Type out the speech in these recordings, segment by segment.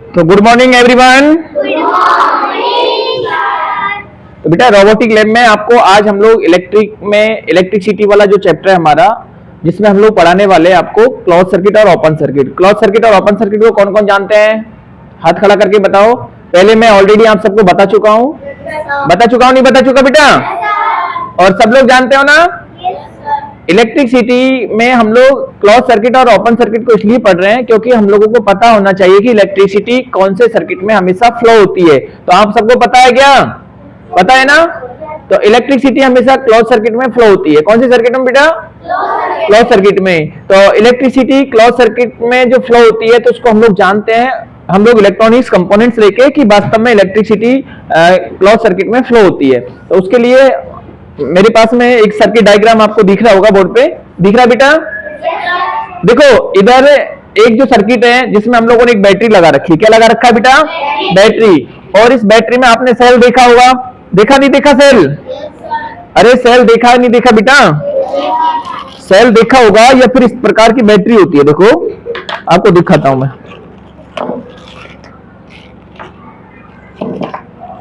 तो good morning everyone. तो बेटा रोबोटिक लैब में आपको आज हम लोग इलेक्ट्रिसिटी वाला जो चैप्टर है हमारा, जिसमें हम लोग पढ़ाने वाले हैं आपको क्लोज सर्किट और ओपन सर्किट। क्लोज सर्किट और ओपन सर्किट को कौन कौन जानते हैं? हाथ खड़ा करके बताओ। पहले मैं ऑलरेडी आप सबको बता चुका हूँ, नहीं बता चुका बेटा? और सब लोग जानते हो ना? इलेक्ट्रिसिटी में हम लोग क्लोज सर्किट और ओपन सर्किट को इसलिए पढ़ रहे हैं क्योंकि हम लोगों को पता होना चाहिए कि इलेक्ट्रिसिटी कौन से सर्किट में हमेशा फ्लो होती है। तो आप सबको पता है क्या? पता है ना? तो इलेक्ट्रिसिटी हमेशा क्लोज सर्किट में फ्लो होती है। कौन से सर्किट में बेटा? क्लोज सर्किट में। तो इलेक्ट्रिसिटी क्लोज सर्किट में जो फ्लो होती है तो उसको हम लोग जानते हैं, हम लोग इलेक्ट्रॉनिक्स कंपोनेंट्स लेके कि वास्तव में इलेक्ट्रिसिटी क्लोज सर्किट में फ्लो होती है। तो उसके लिए मेरे पास में एक सर्किट डायग्राम आपको दिख रहा होगा, बोर्ड पे दिख रहा बेटा? देखो इधर एक जो सर्किट है जिसमें हम लोगों ने एक बैटरी लगा रखी है। क्या लगा रखा है बेटा? बैटरी। और इस बैटरी में आपने सेल देखा होगा, देखा नहीं देखा सेल? अरे सेल देखा नहीं देखा बेटा? सेल देखा होगा, या फिर इस प्रकार की बैटरी होती है। देखो आपको दिखाता हूं मैं,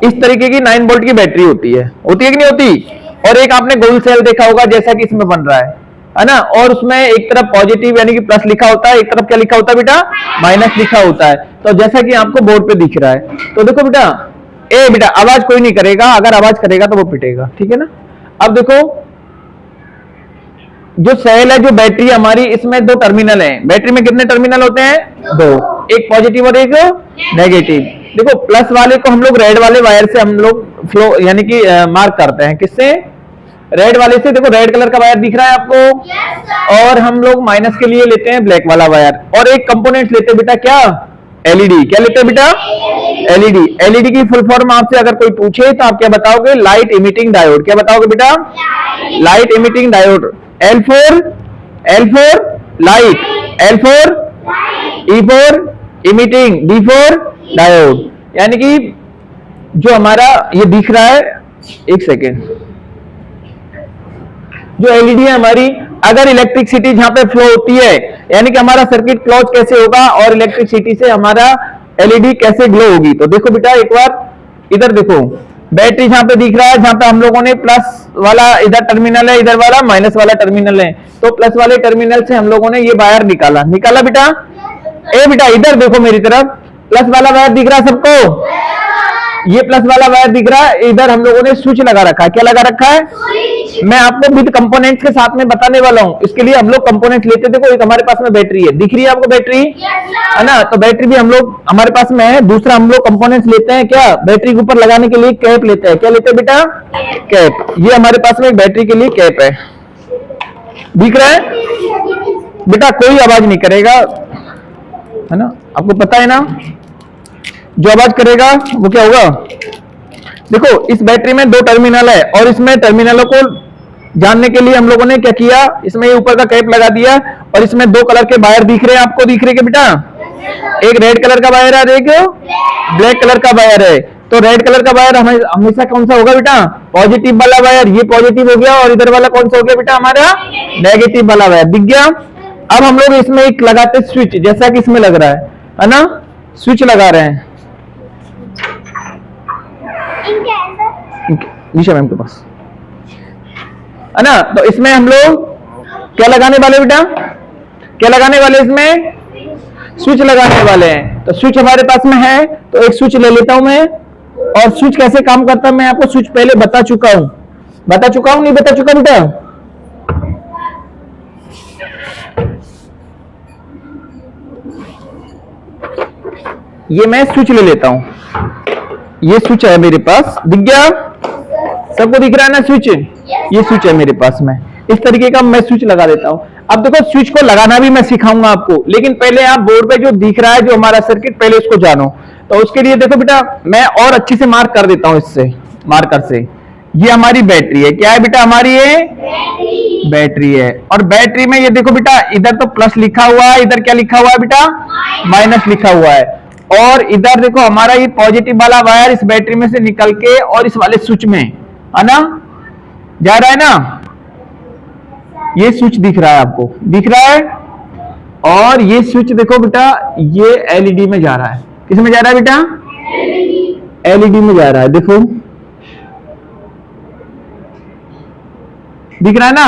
इस तरीके की 9 वोल्ट की बैटरी होती है कि नहीं होती? और एक आपने गोल सेल देखा होगा जैसा कि इसमें बन रहा है ना? और उसमें एक तरफ पॉजिटिव यानी कि प्लस लिखा होता है, एक तरफ क्या लिखा होता है बेटा? माइनस लिखा होता है। तो जैसा कि आपको बोर्ड पे दिख रहा है। तो देखो बेटा, बेटा आवाज कोई नहीं करेगा, अगर आवाज करेगा तो वो पिटेगा, ठीक है ना? अब देखो जो सेल है, जो बैटरी हमारी, इसमें 2 टर्मिनल है। बैटरी में कितने टर्मिनल होते हैं? 2, एक पॉजिटिव और एक नेगेटिव। देखो प्लस वाले को हम लोग रेड वाले वायर से हम लोग फ्लो यानी कि मार्क करते हैं। किससे? रेड वाले से। देखो रेड कलर का वायर दिख रहा है आपको। और हम लोग माइनस के लिए लेते हैं ब्लैक वाला वायर। और एक कंपोनेंट लेते हैं बेटा, क्या? एलईडी। क्या लेते हैं बेटा? एलईडी। एलईडी की फुल फॉर्म आपसे अगर कोई पूछे तो आप क्या बताओगे? Light emitting diode. क्या बताओगे बेटा? Light emitting diode. L for light, L for E for emitting, D for diode. यानी कि जो हमारा ये दिख रहा है, एक सेकेंड, जो एलईडी है हमारी, अगर इलेक्ट्रिसिटी जहां पे फ्लो होती है यानी कि हमारा सर्किट क्लोज कैसे होगा और इलेक्ट्रिसिटी से हमारा एलईडी कैसे ग्लो होगी। तो देखो बेटा एक बार इधर देखो, बैटरी जहां पे दिख रहा है, जहां पे हम लोगों ने प्लस वाला इधर टर्मिनल है, इधर वाला माइनस वाला टर्मिनल है। तो प्लस वाले टर्मिनल से हम लोगों ने ये वायर निकाला बेटा? बेटा इधर देखो मेरी तरफ, प्लस वाला वायर दिख रहा है सबको? ये प्लस वाला वायर दिख रहा है। इधर हम लोगों ने स्विच लगा रखा है। क्या लगा रखा है? मैं आपको विद कंपोनेंट्स के साथ में बताने वाला हूं। इसके लिए हम लोग कंपोनेंट्स लेते। देखो एक हमारे पास में बैटरी है, दिख रही है आपको बैटरी? है ना? तो बैटरी भी हम लोग हमारे पास में है। दूसरा हम लोग कंपोनेंट्स लेते हैं, क्या? बैटरी के ऊपर लगाने के लिए कैप लेते हैं। क्या लेते हैं बेटा? कैप। ये हमारे पास में एक बैटरी के लिए कैप है, दिख रहा है बेटा? कोई आवाज नहीं करेगा, है ना? आपको पता है ना? जो आवाज करेगा वो क्या होगा? देखो इस बैटरी में 2 टर्मिनल है और इसमें टर्मिनलों को जानने के लिए हम लोगों ने क्या किया, इसमें ऊपर का कैप लगा दिया। और इसमें 2 कलर के वायर दिख रहे हैं आपको, दिख रहे हैं बेटा? एक रेड कलर का वायर है और एक ब्लैक कलर का वायर है। तो रेड कलर का वायर हमेशा कौन सा होगा बेटा? पॉजिटिव वाला वायर। ये पॉजिटिव हो गया। और इधर वाला कौन सा हो गया बेटा? हमारा नेगेटिव वाला वायर। दिख गया? अब हम लोग इसमें एक लगाते स्विच, जैसा कि इसमें लग रहा है ना? स्विच लगा रहे हैं निशा मैम के पास, है ना? तो इसमें हम लोग क्या लगाने वाले बेटा? क्या लगाने वाले? इसमें स्विच लगाने वाले हैं। तो स्विच हमारे पास में है, तो एक स्विच ले लेता हूं मैं। और स्विच कैसे काम करता है मैं आपको स्विच पहले बता चुका हूं, नहीं बता चुका बेटा? ये मैं स्विच ले लेता हूं। ये स्विच है मेरे पास, दिख गया? सबको दिख रहा है ना स्विच? ये स्विच है मेरे पास में। इस तरीके का मैं स्विच लगा देता हूं। अब देखो स्विच को लगाना भी मैं सिखाऊंगा आपको, लेकिन पहले आप बोर्ड पे जो दिख रहा है जो हमारा सर्किट, पहले उसको जानो। तो उसके लिए देखो बेटा, मैं और अच्छे से मार्क कर देता हूं इससे, मार्कर से। ये हमारी बैटरी है। क्या है बेटा? हमारी ये बैटरी है। और बैटरी में ये देखो बेटा, इधर तो प्लस लिखा हुआ है, इधर क्या लिखा हुआ है बेटा? माइनस लिखा हुआ है। और इधर देखो हमारा ये पॉजिटिव वाला वायर इस बैटरी में से निकल के और इस वाले स्विच में, है ना, जा रहा है ना? ये स्विच दिख रहा है आपको? दिख रहा है? और ये स्विच देखो बेटा, ये एलईडी में जा रहा है। किस में जा रहा है बेटा? एलईडी में जा रहा है। देखो दिख रहा है ना?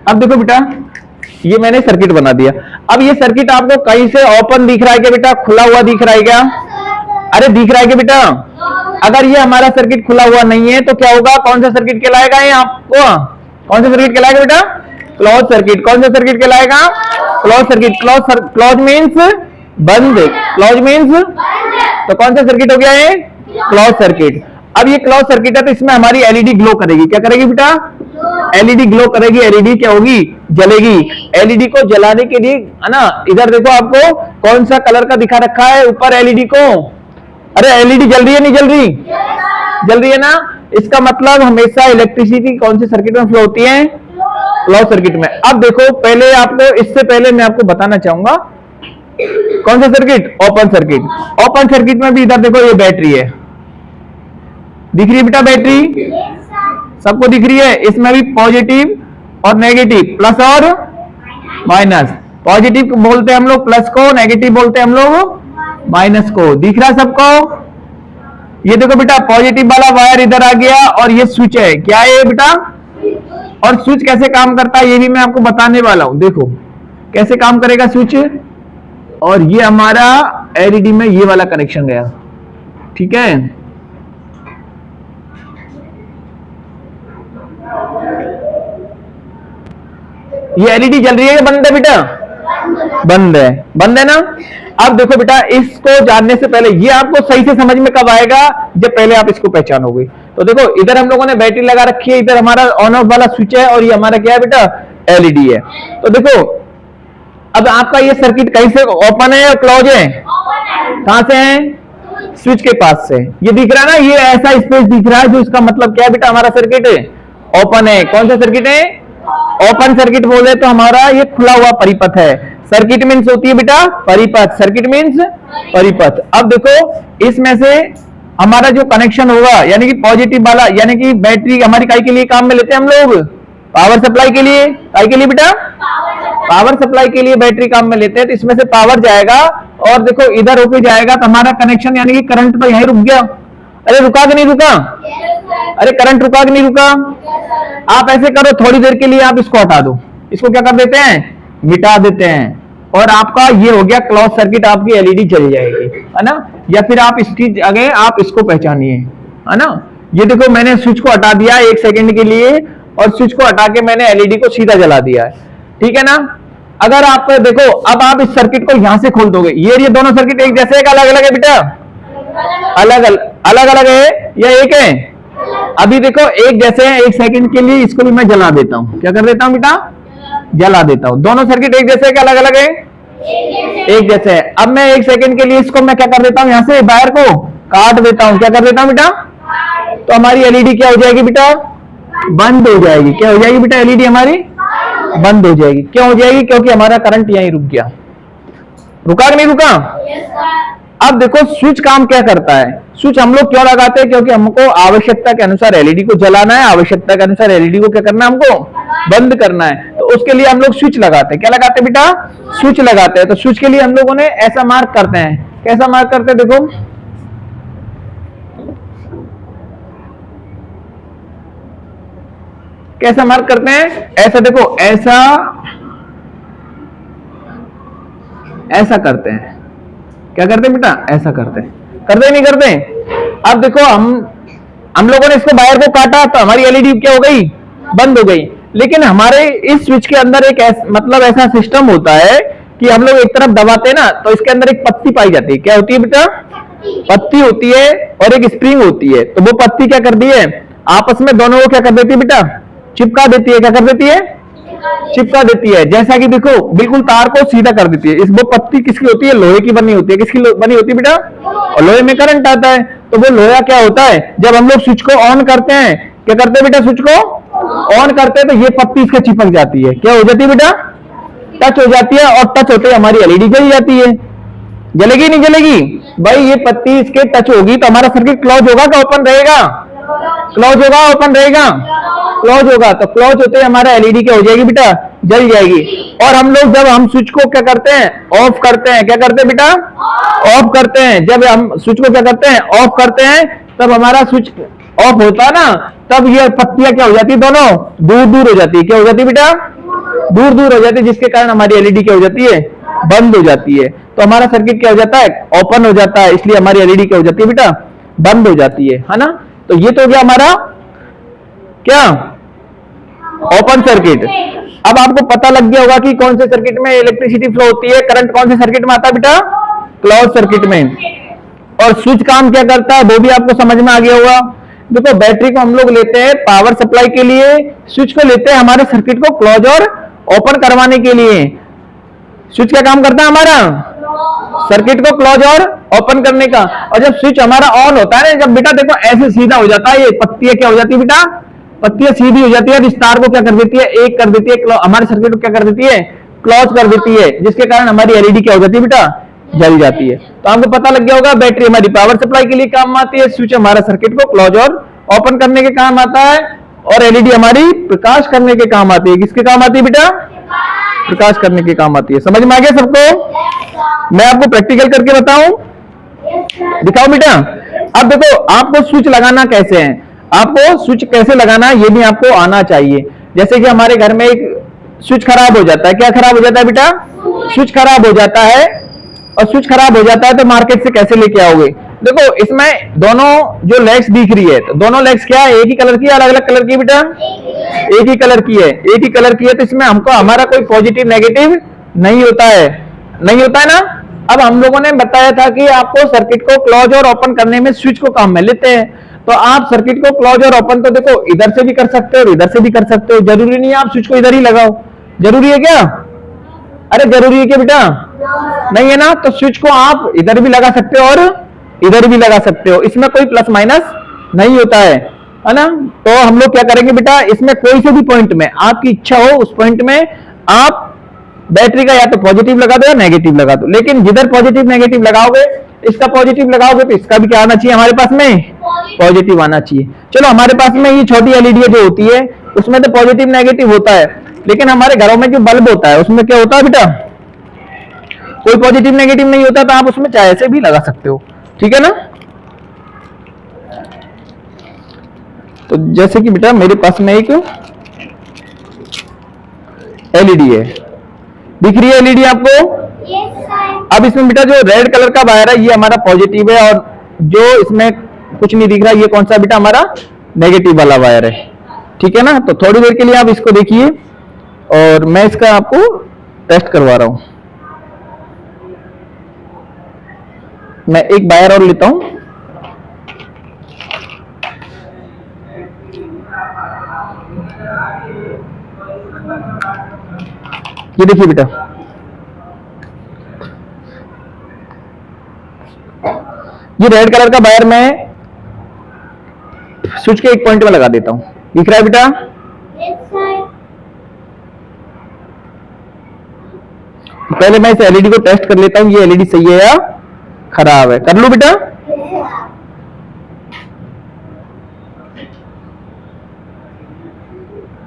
अब देखो बेटा, ये मैंने सर्किट बना दिया। अब ये सर्किट आपको कहीं से ओपन दिख रहा है क्या बेटा? खुला हुआ दिख रहा है क्या? अरे दिख रहा है क्या बेटा? अगर ये हमारा सर्किट खुला हुआ नहीं है तो क्या होगा? कौन सा सर्किट कहलाएगा ये आपको? कौन सा सर्किट कहलाएगा बेटा? Close circuit. कौन सा सर्किट कहलाएगा? Close circuit. क्लोज मीन्स बंद। क्लोज मीन्स तो कौन सा सर्किट हो गया ये? Close circuit. अब ये क्लोज सर्किट है तो इसमें हमारी एलईडी ग्लो करेगी। क्या करेगी बेटा? एलईडी ग्लो करेगी। एलईडी क्या होगी? जलेगी। एलईडी को जलाने के लिए है ना, इधर देखो आपको कौन सा कलर का दिखा रखा है ऊपर एलईडी को? अरे एलईडी जल रही है नहीं जल रही? जल रही है ना? इसका मतलब हमेशा इलेक्ट्रिसिटी कौन से सर्किट में फ्लो होती है? क्लोज सर्किट में। अब देखो पहले आपको, इससे पहले मैं आपको बताना चाहूंगा कौन सा circuit? Open circuit. Open circuit में भी इधर देखो ये बैटरी है, दिख रही है बेटा बैटरी? सबको दिख रही है? इसमें भी पॉजिटिव और नेगेटिव, प्लस और माइनस। पॉजिटिव बोलते हैं हम लोग प्लस को, नेगेटिव बोलते हैं हम लोग माइनस को। दिख रहा है सबको? ये देखो बेटा पॉजिटिव वाला वायर इधर आ गया और ये स्विच है। क्या है बेटा? और स्विच कैसे काम करता है ये भी मैं आपको बताने वाला हूं। देखो कैसे काम करेगा स्विच। और ये हमारा एलईडी में ये वाला कनेक्शन गया, ठीक है? ये एलईडी जल रही है या बंद है बेटा? बंद है। बंद है ना? अब देखो बेटा, इसको जानने से पहले ये आपको सही से समझ में कब आएगा? जब पहले आप इसको पहचानोगे। तो देखो इधर हम लोगों ने बैटरी लगा रखी है, इधर हमारा ऑन ऑफ वाला स्विच है और ये हमारा क्या है बेटा? एलईडी है। तो देखो अब आपका ये सर्किट कहीं से ओपन है या क्लोज है? कहां से है? स्विच के पास से। ये दिख रहा है ना, ये ऐसा स्पेस दिख रहा है जो इसका मतलब क्या है बेटा? हमारा सर्किट ओपन है। कौन सा सर्किट है? ओपन सर्किट बोले तो हमारा ये खुला हुआ परिपथ है। सर्किट मीन्स होती है बेटा परिपथ। सर्किट मीन्स परिपथ। अब देखो इसमें से हमारा जो कनेक्शन होगा यानी कि पॉजिटिव वाला, यानी कि बैटरी हमारी काई के लिए काम में लेते हैं हम लोग? पावर सप्लाई के लिए। काई के लिए बेटा? पावर सप्लाई के लिए बैटरी काम में लेते हैं। तो इसमें से पावर जाएगा और देखो इधर होके जाएगा तो हमारा कनेक्शन यानी कि करंट तो यहीं रुक गया। अरे रुका कि नहीं रुका? अरे करंट रुका कि नहीं रुका? आप ऐसे करो, थोड़ी देर के लिए आप इसको हटा दो, इसको क्या कर देते हैं? मिटा देते हैं और आपका ये हो गया क्लोज सर्किट। आपकी एलईडी जल जाएगी, है ना? या फिर आप इसकी जगह आप इसको पहचानिए, है ना? ये देखो मैंने स्विच को हटा दिया 1 सेकंड के लिए और स्विच को हटा के मैंने एलईडी को सीधा जला दिया है, ठीक है ना? अगर आप देखो अब आप इस सर्किट को यहां से खोल दोगे, ये दोनों सर्किट एक जैसे है अलग अलग है बेटा? अलग अलग है या एक है? अभी देखो एक जैसे है। 1 सेकंड के लिए इसको भी मैं जला देता हूं। क्या कर देता हूं बेटा? जला देता हूं। दोनों सर्किट एक जैसे है क्या अलग अलग है? एक जैसे है। अब मैं 1 सेकंड के लिए इसको मैं क्या कर देता हूं? यहां से वायर को काट देता हूं। क्या कर देता हूं बेटा? तो हमारी एलईडी क्या हो जाएगी बेटा? बंद हो जाएगी। क्या हो जाएगी बेटा? एलईडी हमारी बंद हो जाएगी। क्यों हो जाएगी? क्योंकि हमारा करंट यहीं रुक गया। रुका कि नहीं रुका? अब देखो स्विच काम क्या करता है? स्विच हम लोग क्यों लगाते हैं? क्योंकि हमको आवश्यकता के अनुसार एलईडी को जलाना है, आवश्यकता के अनुसार एलईडी को क्या करना है? हमको बंद करना है। तो उसके लिए हम लोग स्विच लगाते हैं। क्या लगाते हैं बेटा? स्विच लगाते हैं। तो स्विच के लिए हम लोगों ने ऐसा मार्क करते हैं। कैसा मार्क करते हैं? देखो कैसा मार्क करते हैं? ऐसा देखो, ऐसा करते हैं। क्या करते हैं बेटा? ऐसा करते हैं। करते नहीं करते? अब देखो हम लोगों ने इसको वायर को काटा तो हमारी एलईडी क्या हो गई? बंद हो गई। लेकिन हमारे इस स्विच के अंदर एक मतलब ऐसा सिस्टम होता है कि हम लोग एक तरफ दबाते हैं ना तो इसके अंदर एक पत्ती पाई जाती है। क्या होती है बेटा? पत्ती होती है और एक स्प्रिंग होती है। तो वो पत्ती क्या करती है? आपस में दोनों को क्या कर देती है बेटा? चिपका देती है। क्या कर देती है? चिपका देती है। जैसा कि देखो बिल्कुल तार को सीधा कर देती है। इस वो पत्ती किसकी होती है? लोहे की बनी होती है। किसकी बनी होती है बेटा? और लोहे में करंट आता है। तो वो लोहा क्या होता है? जब हम लोग स्विच को ऑन करते हैं, क्या करते हैं बेटा? स्विच को ऑन करते हैं तो ये पत्ती इसके चिपक जाती है। क्या हो जाती है बेटा? टच हो जाती है और टच होते ही हमारी एलईडी जल जाती है। जलेगी नहीं जलेगी? भाई ये पत्ती इसके टच होगी तो हमारा सर्किट क्लोज होगा क्या ओपन रहेगा? क्लोज होगा, ओपन रहेगा, क्लोज होगा। तो क्लोज होते ही हमारा एलईडी क्या हो जाएगी बेटा, जल जाएगी। और हम लोग जब हम स्विच को क्या करते हैं, ऑफ करते हैं, क्या करते हैं बेटा, ऑफ करते हैं। जब हम स्विच को क्या करते हैं, ऑफ करते हैं, तब हमारा स्विच ऑफ होता है ना, तब ये पत्तियां क्या हो जाती है, दोनों दूर दूर हो जाती है। क्या हो जाती है बेटा, दूर दूर हो जाती है, जिसके कारण हमारी एलईडी क्या हो जाती है, बंद हो जाती है। तो हमारा सर्किट क्या हो जाता है, ओपन हो जाता है, इसलिए हमारी एलईडी क्या हो जाती है बेटा, बंद हो जाती है ना। तो ये तो हो गया हमारा क्या, ओपन सर्किट। अब आपको पता लग गया होगा कि कौन से सर्किट में इलेक्ट्रिसिटी फ्लो होती है, करंट कौन से सर्किट में आता है बेटा, क्लोज सर्किट में। और स्विच काम क्या करता है वो भी आपको समझ में आ गया होगा। देखो बैटरी को हम लोग लेते हैं पावर सप्लाई के लिए, स्विच को लेते हैं हमारे सर्किट को क्लोज और ओपन करवाने के लिए। स्विच क्या काम करता है हमारा, सर्किट को क्लोज और ओपन करने का। और जब स्विच हमारा ऑन होता है ना, जब बेटा देखो ऐसे सीधा हो जाता है, ये पत्तियां क्या हो जाती है बेटा, पत्तियां सीधी हो जाती है, और इस तार को क्या कर देती है, एक कर देती है, हमारे सर्किट को क्या कर देती है, क्लोज कर देती है, जिसके कारण हमारी एलईडी क्या हो जाती है बेटा, जल जाती है। तो आपको पता लग गया होगा बैटरी हमारी पावर सप्लाई के लिए काम आती है, स्विच हमारा सर्किट को क्लोज और ओपन करने के काम आता है, और एलईडी हमारी प्रकाश करने के काम आती है। किसके काम आती है बेटा, प्रकाश करने के काम आती है। समझ में आ गया सबको? मैं आपको प्रैक्टिकल करके बताऊं, दिखाओ बेटा। अब देखो आपको स्विच लगाना कैसे है, आपको स्विच कैसे लगाना है ये भी आपको आना चाहिए। जैसे कि हमारे घर में एक स्विच खराब हो जाता है, क्या खराब हो जाता है बेटा, स्विच खराब हो जाता है। और स्विच खराब हो जाता है तो मार्केट से कैसे लेके आओगे। देखो इसमें दोनों जो लेग्स दिख रही है, तो दोनों लेग्स क्या है, एक ही कलर की है, अलग अलग कलर की बेटा, एक ही कलर की है, एक ही कलर की है। तो इसमें हमको हमारा कोई पॉजिटिव नेगेटिव नहीं होता है, नहीं होता है ना। अब हम लोगों ने बताया था कि आपको सर्किट को क्लोज और ओपन करने में स्विच को काम में लेते हैं। तो आप सर्किट को क्लोज और ओपन तो देखो इधर से भी कर सकते हो और इधर से भी कर सकते हो, जरूरी नहीं है आप स्विच को इधर ही लगाओ। जरूरी है क्या, अरे जरूरी है क्या बेटा, नहीं है ना। तो स्विच को आप इधर भी लगा सकते हो और इधर भी लगा सकते हो, इसमें कोई प्लस माइनस नहीं होता है ना। तो हम लोग क्या करेंगे बेटा, इसमें कोई से भी पॉइंट में आपकी इच्छा हो उस पॉइंट में आप बैटरी का या तो पॉजिटिव लगा दो या नेगेटिव लगा दो। लेकिन जिधर पॉजिटिव नेगेटिव लगाओगे, इसका पॉजिटिव लगाओगे तो इसका भी क्या आना चाहिए हमारे पास में, पॉजिटिव आना चाहिए। चलो हमारे पास में ये छोटी एलईडी जो होती है उसमें तो पॉजिटिव नेगेटिव होता है, लेकिन हमारे घरों में जो बल्ब होता है उसमें क्या होता है बेटा, कोई पॉजिटिव नेगेटिव नहीं होता। तो आप उसमें चाहे से भी लगा सकते हो, ठीक है ना। तो जैसे कि बेटा मेरे पास में एक एलईडी है, दिख रही है एलईडी आपको। अब इसमें बेटा जो रेड कलर का वायर है ये हमारा पॉजिटिव है, और जो इसमें कुछ नहीं दिख रहा ये कौन सा बेटा, हमारा नेगेटिव वाला वायर है, ठीक है ना। तो थोड़ी देर के लिए आप इसको देखिए और मैं इसका आपको टेस्ट करवा रहा हूं। मैं एक वायर और लेता हूं, ये देखिए बेटा, ये रेड कलर का वायर मैं स्विच के एक पॉइंट में लगा देता हूं, दिख रहा है बेटा। पहले मैं इस एलईडी को टेस्ट कर लेता हूं, ये एलईडी सही है या खराब है। कर लूं बेटा,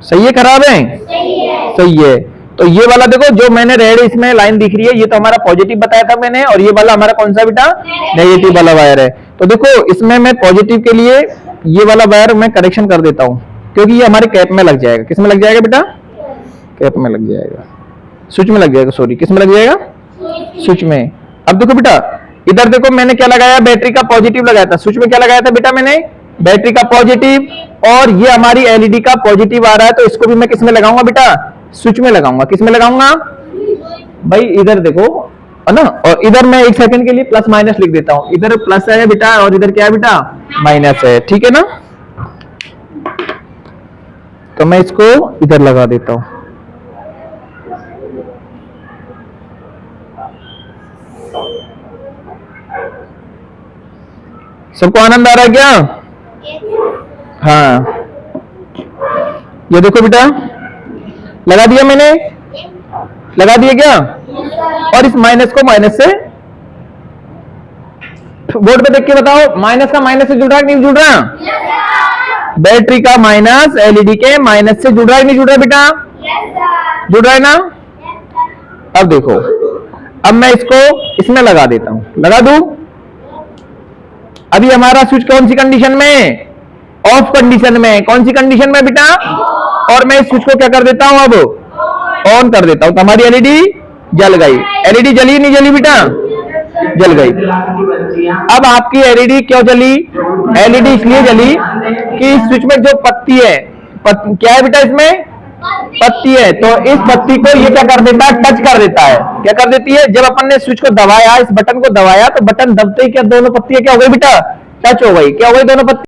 सही है खराब है, सही है। तो ये वाला देखो जो मैंने रेड इसमें लाइन दिख रही है ये तो हमारा पॉजिटिव बताया था मैंने, और ये वाला हमारा कौन सा बेटा, नेगेटिव वाला वायर है। तो देखो इसमें मैं पॉजिटिव के लिए ये वाला वायर मैं करेक्शन कर देता हूं, क्योंकि ये हमारे कैप में लग जाएगा। किस में लग जाएगा बेटा, कैप में लग जाएगा, स्विच में लग जाएगा, सॉरी किस में लग जाएगा, स्विच में। अब देखो बेटा इधर देखो मैंने क्या लगाया, बैटरी का पॉजिटिव लगाया था, स्विच में क्या लगाया था बेटा मैंने, बैटरी का पॉजिटिव। और ये हमारी एलईडी का पॉजिटिव आ रहा है, तो इसको भी मैं किस में लगाऊंगा बेटा, स्विच में लगाऊंगा। किस में लगाऊंगा भाई, इधर देखो है ना। और इधर मैं एक सेकंड के लिए प्लस माइनस लिख देता हूं, इधर प्लस है बेटा और इधर क्या है बेटा, माइनस है, ठीक है ना। तो मैं इसको इधर लगा देता हूं। सबको आनंद आ रहा है क्या, हाँ। ये देखो बेटा लगा दिया मैंने, लगा दिया क्या। और इस माइनस को माइनस से बोर्ड पे देख के बताओ, माइनस का माइनस से जुड़ रहा है नहीं जुड़ रहा, बैटरी का माइनस एलईडी के माइनस से जुड़ रहा है, नहीं जुड़ रहा बेटा? जुड़ रहा है ना? अब देखो, अब मैं इसको इसमें लगा देता हूं, लगा दूं। अभी हमारा स्विच कौन सी कंडीशन में? ऑफ कंडीशन में। कौन सी कंडीशन में बेटा? और मैं इस स्विच को क्या कर देता हूं, अब ऑन कर देता हूं, तो हमारी एलईडी जल गई। एलईडी जली नहीं जली बेटा? जल गई। अब आपकी एलईडी क्यों जली? एलईडी इसलिए जली कि स्विच में जो पत्ती है, क्या है बेटा इसमें? पत्ती है। तो इस पत्ती को ये क्या कर देता है? टच कर देता है। क्या कर देती है? जब अपन ने स्विच को दबाया, इस बटन को दबाया, तो बटन दबते ही क्या दोनों पत्तियां क्या हो गई बेटा? टच हो गई। क्या हो गई दोनों पत्ती?